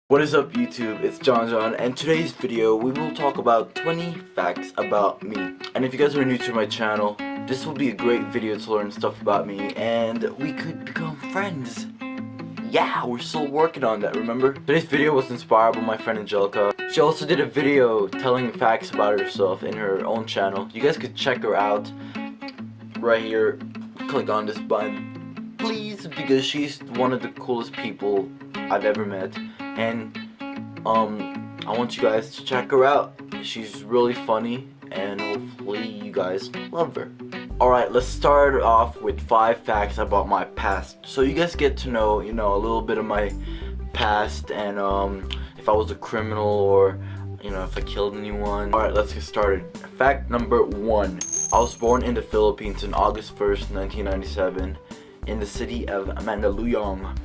What is up YouTube, it's JonJon, and today's video we will talk about 20 facts about me. And if you guys are new to my channel, this will be a great video to learn stuff about me and we could become friends. Yeah, we're still working on that, remember? Today's video was inspired by my friend Angelica. She also did a video telling facts about herself in her own channel. You guys could check her out right here. Click on this button, please, because she's one of the coolest people I've ever met. And I want you guys to check her out. She's really funny and hopefully you guys love her. Alright, let's start off with 5 facts about my past. So you guys get to know, a little bit of my past and if I was a criminal or, if I killed anyone. Alright, let's get started. Fact number 1. I was born in the Philippines on August 1st, 1997 in the city of Mandaluyong,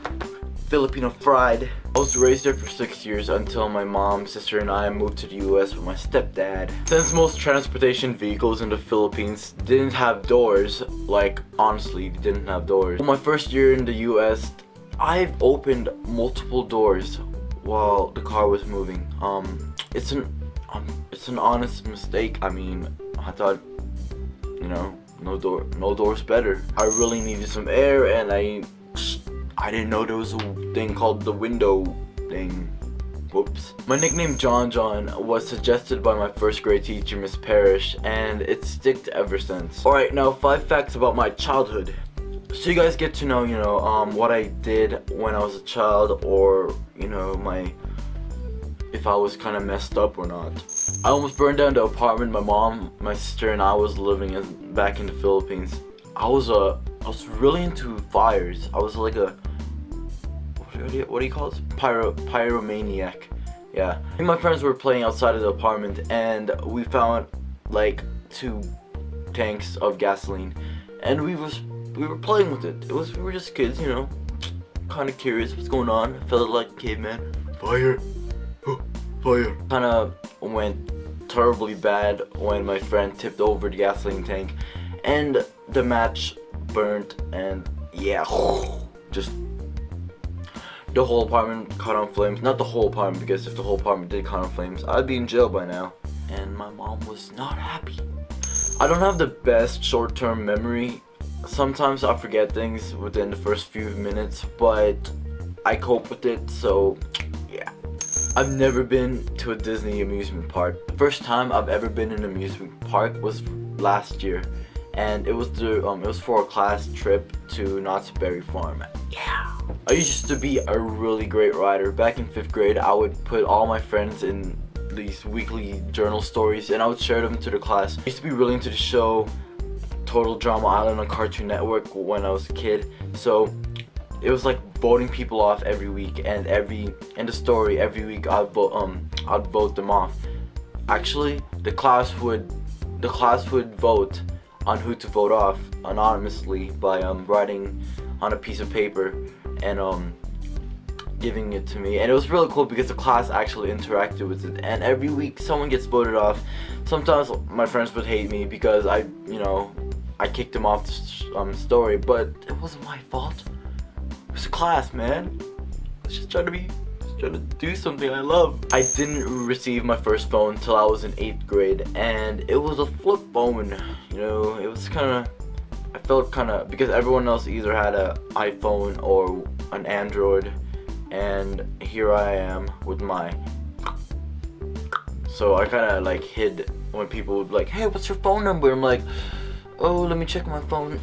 Filipino fried. I was raised there for 6 years until my mom, sister, and I moved to the US with my stepdad. Since most transportation vehicles in the Philippines didn't have doors, like honestly didn't have doors. My first year in the US, I've opened multiple doors while the car was moving. It's an honest mistake. I mean, I thought, no door's better. I really needed some air and I didn't know there was a thing called the window thing. Whoops. My nickname JonJon was suggested by my first grade teacher, Miss Parrish, and it's sticked ever since. Alright, now 5 facts about my childhood. So you guys get to know, what I did when I was a child, or, if I was kind of messed up or not. I almost burned down the apartment my mom, my sister, and I was living in back in the Philippines. I was really into fires. I was like a, what do you call it? Pyromaniac. Yeah. Me and my friends were playing outside of the apartment and we found like 2 tanks of gasoline and we were playing with it. We were just kids, kind of curious what's going on. Felt like a caveman. Fire. Fire. Kind of went terribly bad when my friend tipped over the gasoline tank and the match burnt, and yeah, just the whole apartment caught on flames. Not the whole apartment, because if the whole apartment did caught on flames, I'd be in jail by now. And my mom was not happy. I don't have the best short-term memory. Sometimes I forget things within the first few minutes, but I cope with it, so yeah. I've never been to a Disney amusement park. The first time I've ever been in an amusement park was last year. And it was for a class trip to Knott's Berry Farm. Yeah. I used to be a really great writer. Back in 5th grade, I would put all my friends in these weekly journal stories and I would share them to the class. I used to be really into the show Total Drama Island on Cartoon Network when I was a kid. So it was like voting people off every week, and in the story every week I'd vote them off. Actually, the class would vote on who to vote off anonymously by writing on a piece of paper and giving it to me. And it was really cool because the class actually interacted with it, and every week someone gets voted off. Sometimes my friends would hate me because I kicked them off the story, but it wasn't my fault. It was the class, man. I was just trying to do something I love. I didn't receive my first phone till I was in 8th grade, and it was a flip phone. It was I felt because everyone else either had an iPhone or an Android, and here I am with my. So I hid when people would be like, hey, what's your phone number? I'm like, oh, let me check my phone.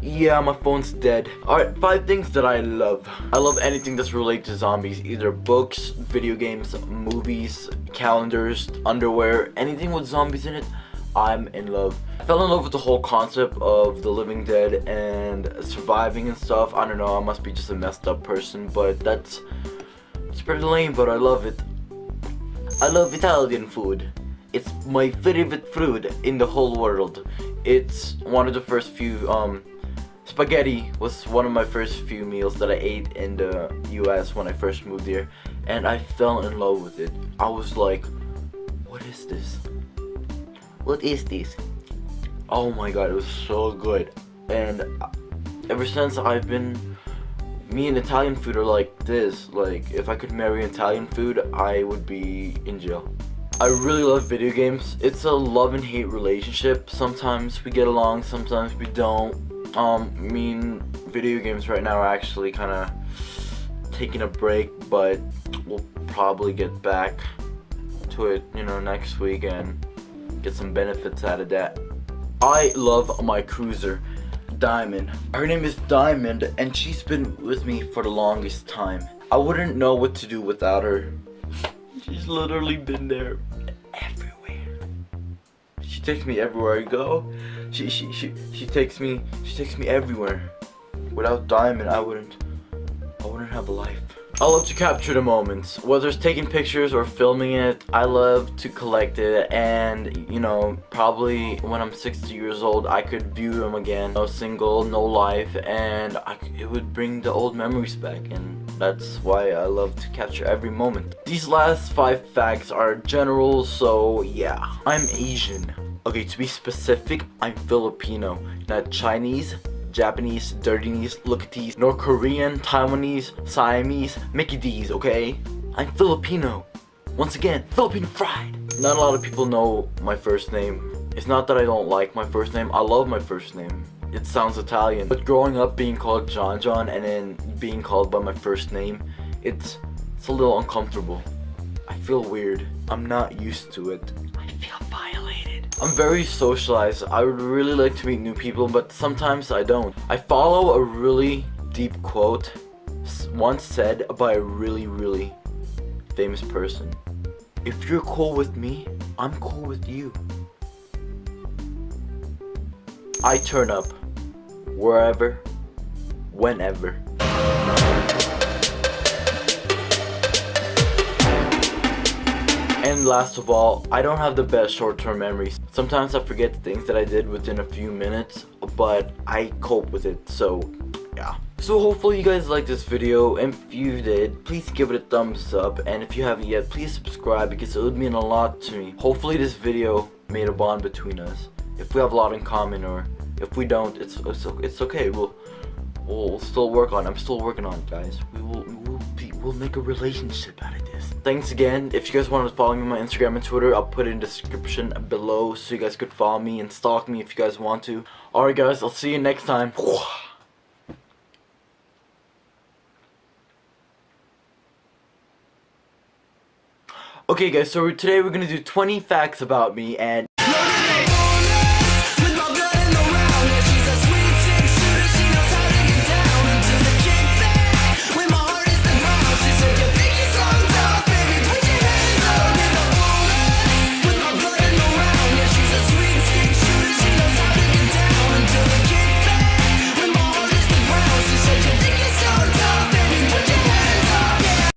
Yeah, my phone's dead. Alright, 5 things that I love. I love anything that's related to zombies. Either books, video games, movies, calendars, underwear, anything with zombies in it, I'm in love. I fell in love with the whole concept of the living dead and surviving and stuff. I don't know, I must be just a messed up person, but it's pretty lame, but I love it. I love Italian food. It's my favorite food in the whole world. It's one of the first few, spaghetti was one of my first few meals that I ate in the US when I first moved here, and I fell in love with it. I was like, what is this? What is this? Oh my god, it was so good. And ever since I've been Me and Italian food are like this. Like, if I could marry Italian food, I would be in jail. I really love video games. It's a love and hate relationship. Sometimes we get along, sometimes we don't. Me and video games right now are actually kind of taking a break, but we'll probably get back to it, you know, next week and get some benefits out of that. I love my cruiser, Diamond. Her name is Diamond, and she's been with me for the longest time. I wouldn't know what to do without her. She's literally been there everywhere. She takes me everywhere I go. She takes me everywhere. Without Diamond, I wouldn't have a life. I love to capture the moments, whether it's taking pictures or filming it. I love to collect it, and you know, probably when I'm 60 years old, I could view them again. No single, no life, and it would bring the old memories back, and that's why I love to capture every moment. These last 5 facts are general, so yeah. I'm Asian. Okay, to be specific, I'm Filipino, not Chinese, Japanese, Dirtinese, Lookatese, North Korean, Taiwanese, Siamese, Mickey D's, okay? I'm Filipino. Once again, Filipino fried. Not a lot of people know my first name. It's not that I don't like my first name, I love my first name. It sounds Italian. But growing up being called JonJon and then being called by my first name, it's a little uncomfortable. I feel weird. I'm not used to it. I feel violated. I'm very socialized. I would really like to meet new people, but sometimes I don't. I follow a really deep quote once said by a really famous person. If you're cool with me, I'm cool with you. I turn up wherever, whenever. And last of all, I don't have the best short-term memories. Sometimes I forget the things that I did within a few minutes, but I cope with it, so yeah. So hopefully you guys liked this video, and if you did, please give it a thumbs up, and if you haven't yet, please subscribe because it would mean a lot to me. Hopefully this video made a bond between us. If we have a lot in common, or if we don't, it's okay. We'll still work on it. I'm still working on it, guys. We'll make a relationship out of this. Thanks again. If you guys want to follow me on my Instagram and Twitter, I'll put it in the description below so you guys could follow me and stalk me if you guys want to. Alright guys, I'll see you next time. Okay guys, so today we're gonna do 20 facts about me, and